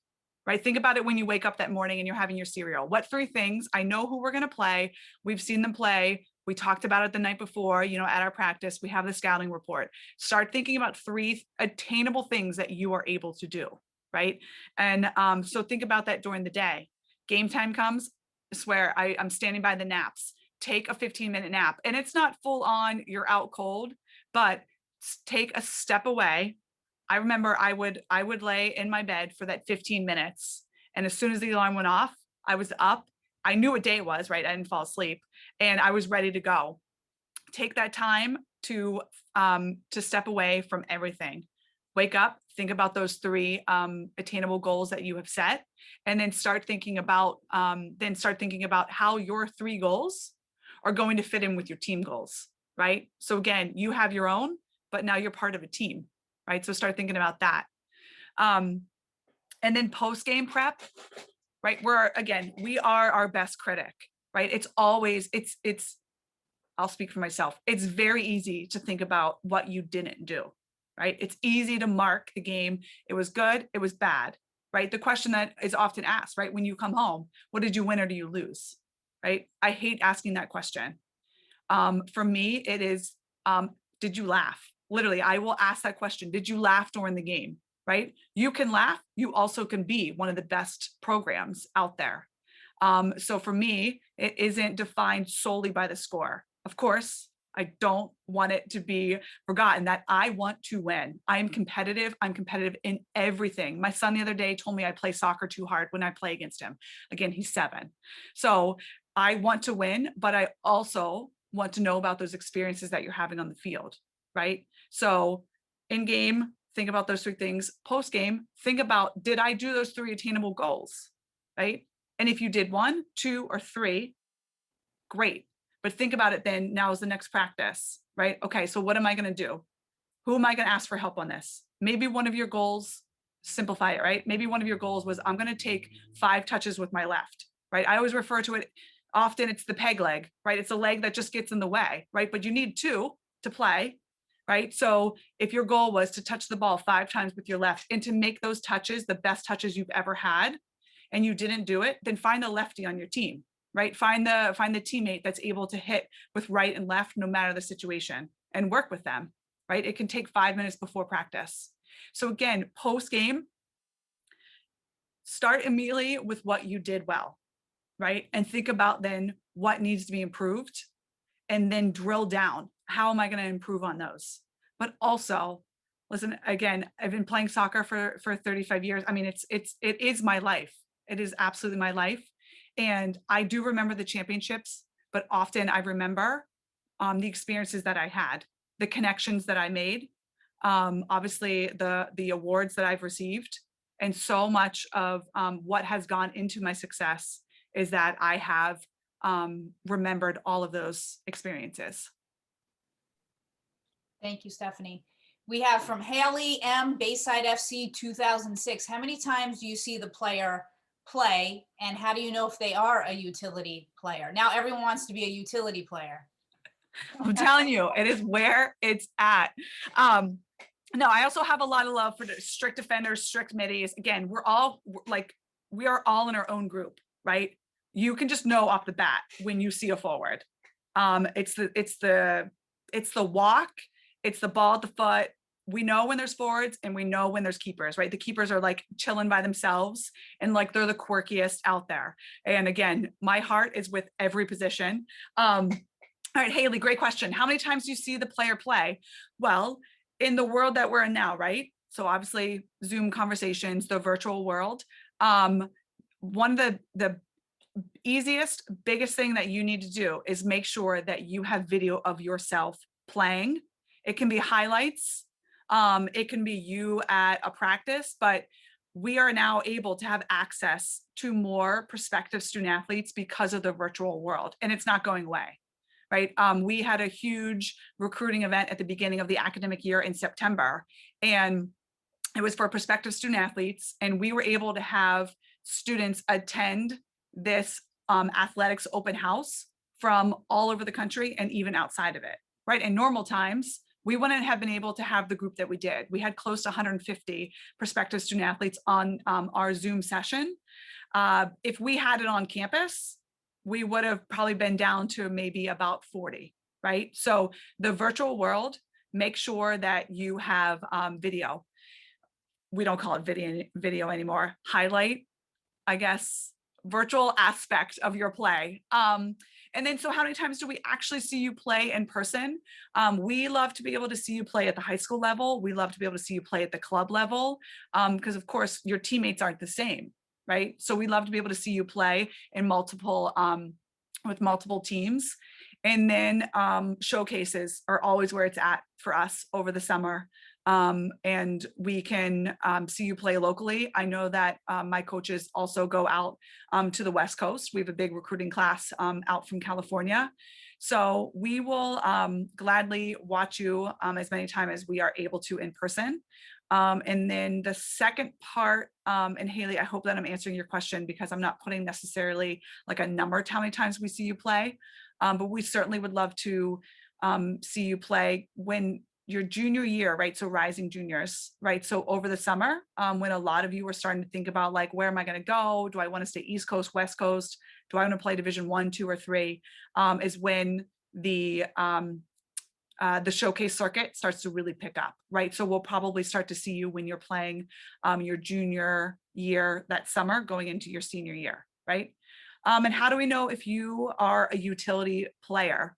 right? Think about it when you wake up that morning and you're having your cereal. What three things? I know who we're going to play. We've seen them play. We talked about it the night before, at our practice. We have the scouting report. Start thinking about three attainable things that you are able to do, right? And so think about that during the day. Game time comes, I swear, I'm standing by the naps. Take a 15-minute nap. And it's not full on, you're out cold, but take a step away. I remember I would lay in my bed for that 15 minutes. And as soon as the alarm went off, I was up. I knew what day it was, right? I didn't fall asleep and I was ready to go. Take that time to step away from everything. Wake up, think about those three attainable goals that you have set, and then start thinking about how your three goals are going to fit in with your team goals, right? So again, you have your own, but now you're part of a team, right? So start thinking about that. And then post-game prep, right? We are our best critic, right? It's always, I'll speak for myself. It's very easy to think about what you didn't do, right? It's easy to mark the game. It was good, it was bad, right? The question that is often asked, right? When you come home, what did you win or do you lose, right? I hate asking that question. For me, it is, did you laugh? Literally, I will ask that question. Did you laugh during the game, right? You can laugh. You also can be one of the best programs out there. So for me, it isn't defined solely by the score. Of course, I don't want it to be forgotten that I want to win. I'm competitive. I'm competitive in everything. My son the other day told me I play soccer too hard when I play against him. Again, he's 7. So I want to win, but I also want to know about those experiences that you're having on the field, right? So in game, think about those three things. Post game, think about, did I do those 3 attainable goals, right? And if you did 1, 2, or 3, great. But think about it then, now is the next practice, right? Okay, so what am I going to do? Who am I going to ask for help on this? Maybe one of your goals, simplify it, right? Maybe one of your goals was, I'm going to take 5 touches with my left, right? I always refer to it, often it's the peg leg, right? It's a leg that just gets in the way, right? But you need 2 to play, right? So if your goal was to touch the ball 5 times with your left and to make those touches the best touches you've ever had, and you didn't do it, then find the lefty on your team, right? Find the teammate that's able to hit with right and left, no matter the situation, and work with them, right? It can take 5 minutes before practice. So again, post game, start immediately with what you did well, right? And think about then what needs to be improved, and then drill down. How am I going to improve on those? But also, listen, again, I've been playing soccer for 35 years. I mean, it is my life. It is absolutely my life. And I do remember the championships, but often I remember the experiences that I had, the connections that I made, obviously the awards that I've received, and so much of what has gone into my success is that I have remembered all of those experiences. Thank you, Stephanie. We have from Haley M, Bayside FC 2006. How many times do you see the player play, and how do you know if they are a utility player? Now everyone wants to be a utility player. I'm telling you, it is where it's at. No, I also have a lot of love for the strict defenders, strict middies. Again, we are all in our own group, right? You can just know off the bat when you see a forward. It's the walk, it's the ball at the foot. We know when there's forwards and we know when there's keepers, right? The keepers are like chilling by themselves and like they're the quirkiest out there. And again, my heart is with every position. All right, Haley, great question. How many times do you see the player play? Well, in the world that we're in now, right? So obviously Zoom conversations, the virtual world. One of the easiest, biggest thing that you need to do is make sure that you have video of yourself playing. It can be highlights. It can be you at a practice, but we are now able to have access to more prospective student athletes because of the virtual world, and it's not going away, right? We had a huge recruiting event at the beginning of the academic year in September, and it was for prospective student athletes, and we were able to have students attend this athletics open house from all over the country and even outside of it, right? In normal times, we wouldn't have been able to have the group that we did. We had close to 150 prospective student athletes on our Zoom session. If we had it on campus, we would have probably been down to maybe about 40, right? So the virtual world, make sure that you have video. We don't call it video anymore. Highlight, I guess, virtual aspect of your play. And then, so how many times do we actually see you play in person? We love to be able to see you play at the high school level. We love to be able to see you play at the club level, because of course your teammates aren't the same, right? So we love to be able to see you play in multiple, with multiple teams. And then showcases are always where it's at for us over the summer. And we can see you play locally. I know that my coaches also go out to the West Coast. We have a big recruiting class out from California. So we will gladly watch you as many times as we are able to in person. And then the second part, and Haley, I hope that I'm answering your question, because I'm not putting necessarily like a number to how many times we see you play, but we certainly would love to see you play when your junior year, right? So rising juniors, right? So over the summer, when a lot of you were starting to think about like, where am I going to go? Do I want to stay East Coast, West Coast? Do I want to play Division 1, 2, or 3? Is when the showcase circuit starts to really pick up, right? So we'll probably start to see you when you're playing your junior year that summer, going into your senior year, right? And how do we know if you are a utility player?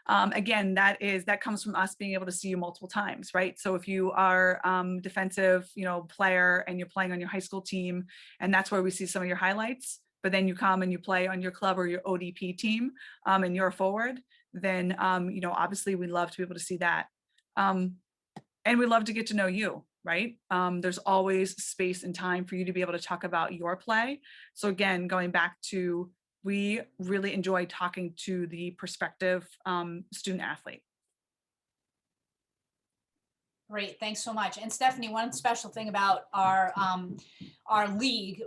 Again, that comes from us being able to see you multiple times, right? So if you are defensive, player, and you're playing on your high school team, and that's where we see some of your highlights, but then you come and you play on your club or your ODP team, and you're a forward, then obviously we love to be able to see that, and we love to get to know you, right? There's always space and time for you to be able to talk about your play. So again, going back to, we really enjoy talking to the prospective student athlete. Great, thanks so much. And Stephanie, one special thing about our league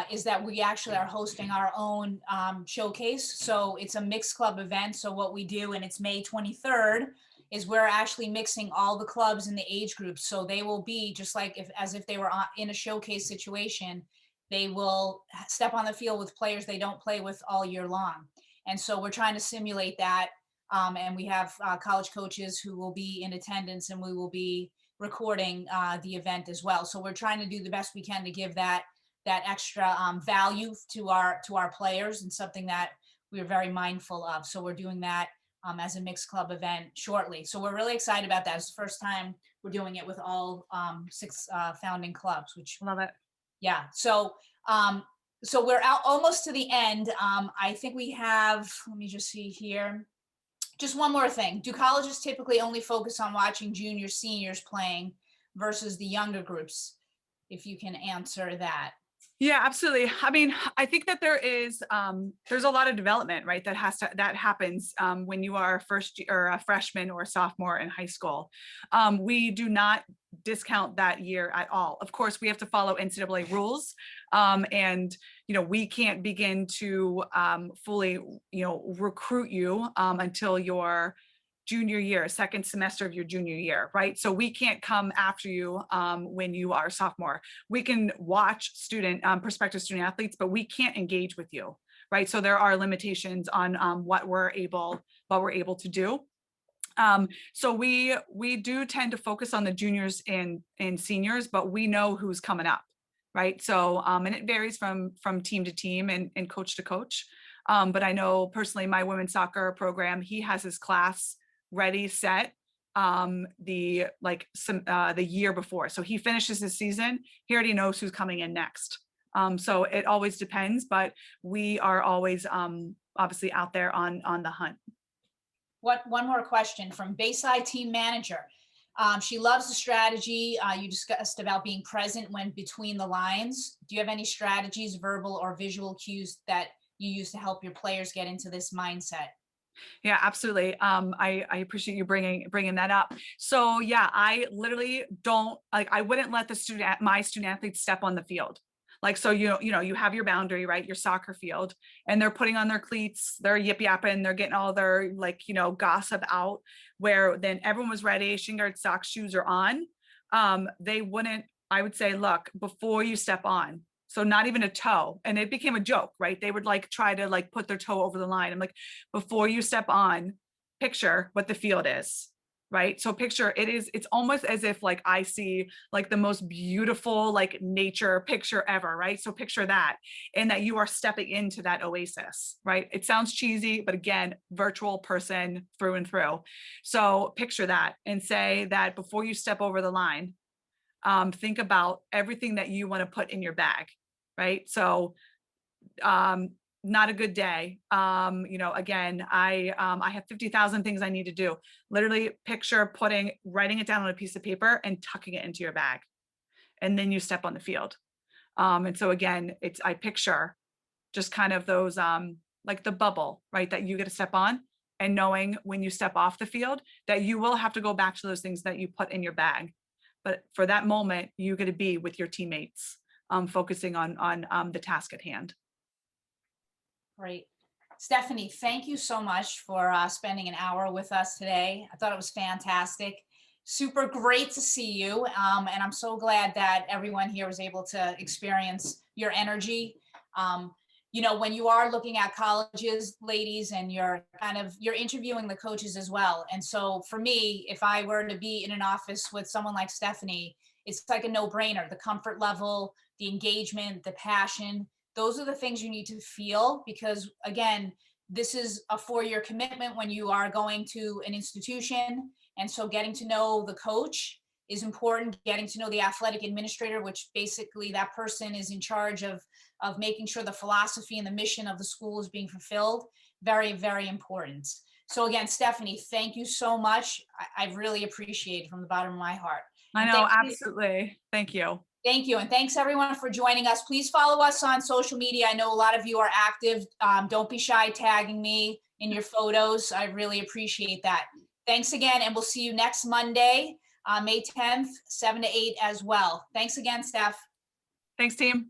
is that we actually are hosting our own showcase. So it's a mixed club event. So what we do, and it's May 23rd, is we're actually mixing all the clubs in the age groups. So they will be just like as if they were in a showcase situation. They will step on the field with players they don't play with all year long. And so we're trying to simulate that. And we have college coaches who will be in attendance, and we will be recording the event as well. So we're trying to do the best we can to give that extra value to our players, and something that we're very mindful of. So we're doing that as a mixed club event shortly. So we're really excited about that. It's the first time we're doing it with all 6 founding clubs, which Love it. Yeah. So we're out almost to the end. I think we have, let me just see here. Just one more thing. Do colleges typically only focus on watching juniors, seniors playing versus the younger groups? If you can answer that. Yeah, absolutely. I mean, I think that there's a lot of development, right? That happens when you are a freshman or a sophomore in high school. We do not discount that year at all. Of course, we have to follow NCAA rules, and we can't begin to fully recruit you until your junior year, second semester of your junior year, right? So we can't come after you when you are a sophomore. We can watch prospective student athletes, but we can't engage with you, right? So there are limitations on what we're able to do. So we do tend to focus on the juniors and seniors, but we know who's coming up, right? So and it varies from team to team and coach to coach. But I know personally my women's soccer program, he has his class ready, set the year before. So he finishes his season, he already knows who's coming in next. So it always depends, but we are always obviously out there on the hunt. One more question from Bayside team manager. She loves the strategy. You discussed about being present when between the lines. Do you have any strategies, verbal or visual cues that you use to help your players get into this mindset? Yeah, absolutely. I appreciate you bringing that up. So yeah, I literally I wouldn't let my student athletes step on the field. Like, so, you have your boundary, right? Your soccer field, and they're putting on their cleats, they're yip yapping, they're getting all their gossip out, where then everyone was ready, shin guard, socks, shoes are on. I would say, look, before you step on, so not even a toe, and it became a joke, right? They would try to put their toe over the line. I'm like, before you step on, picture what the field is, right? So picture it's almost as if I see the most beautiful nature picture ever, right? So picture that, and that you are stepping into that oasis, right? It sounds cheesy, but again, virtual person through and through. So picture that and say that before you step over the line, think about everything that you want to put in your bag, right? So not a good day. Again, I have 50,000 things I need to do. Literally picture writing it down on a piece of paper and tucking it into your bag. And then you step on the field. And so again, I picture just kind of those, the bubble, right? That you get to step on, and knowing when you step off the field that you will have to go back to those things that you put in your bag. But for that moment, you get to be with your teammates, focusing on the task at hand. Great. Stephanie, thank you so much for spending an hour with us today. I thought it was fantastic. Super great to see you. And I'm so glad that everyone here was able to experience your energy. When you are looking at colleges, ladies, and you're interviewing the coaches as well. And so for me, if I were to be in an office with someone like Stephanie, it's like a no-brainer. The comfort level, the engagement, the passion, those are the things you need to feel, because again, this is a 4-year commitment when you are going to an institution. And so getting to know the coach is important, getting to know the athletic administrator, which basically that person is in charge of making sure the philosophy and the mission of the school is being fulfilled. Very, very important. So again, Stephanie, thank you so much. I really appreciate it from the bottom of my heart. I know, absolutely. Thank you. Thank you. And thanks everyone for joining us. Please follow us on social media. I know a lot of you are active. Don't be shy tagging me in your photos. I really appreciate that. Thanks again. And we'll see you next Monday, May 10th, 7 to 8 as well. Thanks again, Steph. Thanks, team.